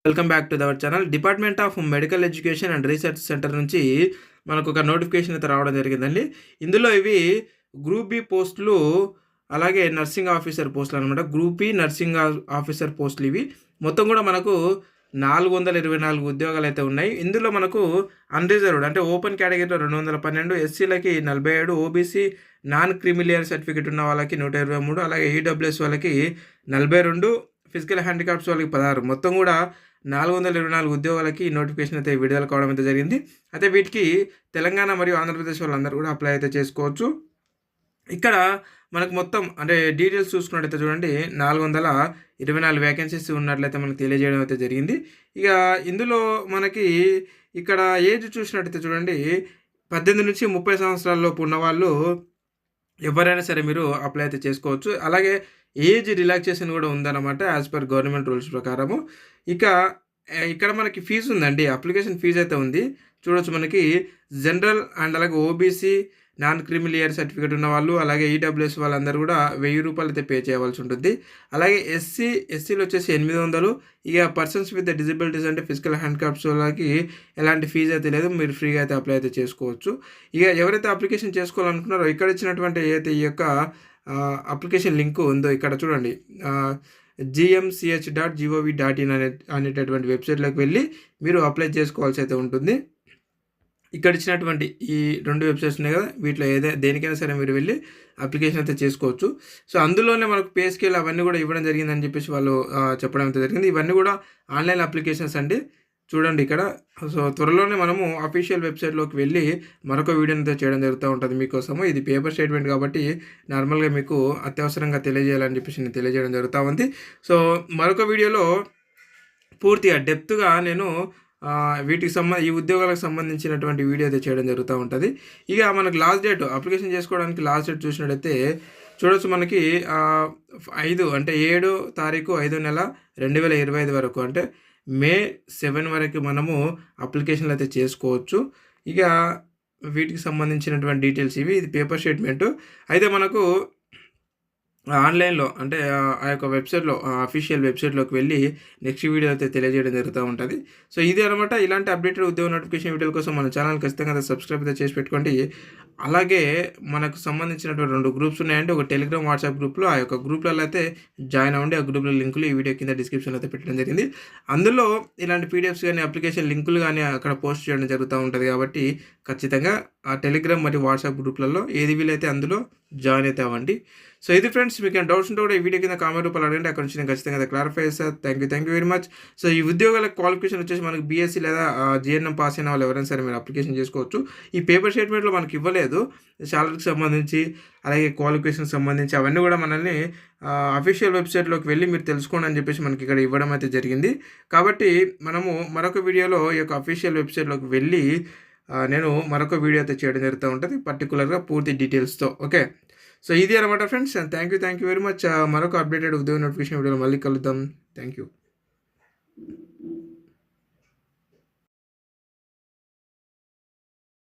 Welcome back to our channel. Department of medical education and research centre నుంచి మనకు ఒక notification అయితే రావడం జరిగిందండి. ఇందులో ఇవి గ్రూప్ బి పోస్టులు, అలాగే నర్సింగ్ ఆఫీసర్ పోస్టులు అనమాట. గ్రూప్ బి నర్సింగ్ ఆఫీసర్ పోస్టులు ఇవి. మొత్తం కూడా మనకు 424 ఉద్యోగాలు అయితే ఉన్నాయి. ఇందులో మనకు అన్రిజర్వ్డ్ అంటే ఓపెన్ కేటగిరీలో 212, ఎస్సీలకి 47, ఓబీసీ నాన్ క్రిమిలియర్ సర్టిఫికేట్ ఉన్న వాళ్ళకి 123, అలాగే ఈడబ్ల్యూఎస్ వాళ్ళకి 42, ఫిజికల్ హ్యాండిక్యాప్స్ వాళ్ళకి 16, మొత్తం కూడా 424 ఉద్యోగాలకి నోటిఫికేషన్ అయితే విడుదల కావడం అయితే జరిగింది. అయితే వీటికి తెలంగాణ మరియు ఆంధ్రప్రదేశ్ వాళ్ళందరూ కూడా అప్లై అయితే చేసుకోవచ్చు. ఇక్కడ మనకు మొత్తం అంటే డీటెయిల్స్ చూసుకున్నట్టయితే చూడండి, 424 వేకెన్సీస్ ఉన్నట్లయితే మనకు తెలియజేయడం అయితే జరిగింది. ఇక ఇందులో మనకి ఇక్కడ ఏజ్ చూసినట్టయితే చూడండి, 18 నుంచి 30 సంవత్సరాలలోపు ఉన్నవాళ్ళు ఎవరైనా సరే మీరు అప్లై అయితే చేసుకోవచ్చు. అలాగే ఏజ్ రిలాక్సేషన్ కూడా ఉందన్నమాట యాజ్ పర్ గవర్నమెంట్ రూల్స్ ప్రకారము. ఇక ఇక్కడ మనకి ఫీజు ఉందండి, అప్లికేషన్ ఫీజు అయితే ఉంది. చూడొచ్చు మనకి జనరల్ అండ్ అలాగే ఓబీసీ నాన్ క్రిమిలియర్ సర్టిఫికేట్ ఉన్న వాళ్ళు, అలాగే ఈడబ్ల్యూఎస్ వాళ్ళందరూ కూడా 1000 రూపాయలు అయితే పే చేయవలసి ఉంటుంది. అలాగే ఎస్సీలు వచ్చేసి 800. ఇక పర్సన్స్ విత్ డిజబిలిటీస్ అంటే ఫిజికల్ హ్యాండిక్యాప్స్ వాళ్ళకి ఎలాంటి ఫీజు అయితే లేదు, మీరు ఫ్రీగా అయితే అప్లై అయితే చేసుకోవచ్చు. ఇక ఎవరైతే అప్లికేషన్ చేసుకోవాలనుకున్నారో ఇక్కడ ఇచ్చినటువంటి ఏదైతే ఈ యొక్క అప్లికేషన్ లింక్ ఉందో ఇక్కడ చూడండి, gmch.gov.in అనేటటువంటి వెబ్సైట్లోకి వెళ్ళి మీరు అప్లై చేసుకోవాల్సి అయితే ఉంటుంది. ఇక్కడ ఇచ్చినటువంటి ఈ 2 వెబ్సైట్స్ ఉన్నాయి కదా, వీటిలో దేనికైనా సరే మీరు వెళ్ళి అప్లికేషన్ అయితే చేసుకోవచ్చు. సో అందులోనే మనకు పే స్కేల్ అవన్నీ కూడా ఇవ్వడం జరిగిందని చెప్పేసి వాళ్ళు చెప్పడం అయితే జరిగింది. ఇవన్నీ కూడా ఆన్లైన్ అప్లికేషన్స్ అండి. చూడండి ఇక్కడ. సో త్వరలోనే మనము అఫీషియల్ వెబ్సైట్లోకి వెళ్ళి మరొక వీడియోని అయితే చేయడం జరుగుతూ ఉంటుంది మీకోసము. ఇది పేపర్ స్టేట్మెంట్ కాబట్టి నార్మల్గా మీకు అత్యవసరంగా తెలియజేయాలని చెప్పేసి నేను తెలియజేయడం జరుగుతూ ఉంది. సో మరొక వీడియోలో పూర్తిగా డెప్త్గా నేను వీటికి ఈ ఉద్యోగాలకు సంబంధించినటువంటి వీడియో అయితే చేయడం జరుగుతూ ఉంటుంది. ఇక మనకు లాస్ట్ డేట్ అప్లికేషన్ చేసుకోవడానికి లాస్ట్ డేట్ చూసినట్టయితే చూడవచ్చు మనకి 7 అంటే 7 తారీఖు 5వ నెల 2025 వరకు, అంటే May 7 వరకు మనము అప్లికేషన్లు అయితే చేసుకోవచ్చు. ఇక వీటికి సంబంధించినటువంటి డీటెయిల్స్ ఇవి. ఇది పేపర్ స్టేట్మెంటు. అయితే మనకు ఆన్లైన్లో అంటే ఆ యొక్క వెబ్సైట్లో అఫీషియల్ వెబ్సైట్లోకి వెళ్ళి నెక్స్ట్ వీడియో అయితే తెలియజేయడం జరుగుతూ ఉంటుంది. సో ఇది అనమాట. ఇలాంటి అప్డేటెడ్ ఉద్యోగ నోటిఫికేషన్ వీడియోల కోసం మన ఛానల్ ఖచ్చితంగా సబ్స్క్రైబ్ అయితే చేసి పెట్టుకోండి. అలాగే మనకు సంబంధించినటువంటి 2 గ్రూప్స్ ఉన్నాయండి. ఒక టెలిగ్రామ్, వాట్సాప్ గ్రూప్లో. ఆ యొక్క గ్రూప్లలో అయితే జాయిన్ అవ్వండి. ఆ గ్రూప్లో లింకులు ఈ వీడియో కింద డిస్క్రిప్షన్లో అయితే పెట్టడం జరిగింది. అందులో ఇలాంటి పీడిఎఫ్స్ కానీ అప్లికేషన్ లింకులు కానీ అక్కడ పోస్ట్ చేయడం జరుగుతూ ఉంటుంది. కాబట్టి ఖచ్చితంగా ఆ టెలిగ్రామ్ మరియు వాట్సాప్ గ్రూప్లలో ఏది వీలైతే అందులో జాయిన్ అయితే అవ్వండి. సో ఇది ఫ్రెండ్స్, మీకు ఏమైనా డౌట్స్ ఉంటే కూడా ఈ వీడియో కింద కామెంట్ రూపాయలు అడగండి. అక్కడ నుంచి నేను ఖచ్చితంగా క్లారిఫై చేస్తాను. Thank you very much. So ఈ ఉద్యోగాల క్వాలిఫికేషన్ వచ్చేసి మనకి బీఎస్సీ లేదా జీఎన్ఎం పాస్ అయిన వాళ్ళు ఎవరైనా సరే మీరు అప్లికేషన్ చేసుకోవచ్చు. ఈ పేపర్ స్టేట్మెంట్లో మనకి ఇవ్వలేదు శాలరీకి సంబంధించి, అలాగే క్వాలిఫికేషన్ సంబంధించి అవన్నీ కూడా మనల్ని అఫీషియల్ వెబ్సైట్లోకి వెళ్ళి మీరు తెలుసుకోండి అని చెప్పేసి మనకి ఇక్కడ ఇవ్వడం అయితే జరిగింది. కాబట్టి మనము మరొక వీడియోలో ఈ యొక్క అఫీషియల్ వెబ్సైట్లోకి వెళ్ళి నేను మరొక వీడియో అయితే చేయడం జరుగుతూ ఉంటుంది, పర్టికులర్గా పూర్తి డీటెయిల్స్తో. ఓకే, సో ఇది అనమాట friends. Thank you very much. మరొక అప్డేటెడ్ ఉద్యోగ నోటిఫికేషన్ వీడియోలో మళ్ళీ కలుద్దాం. Thank you.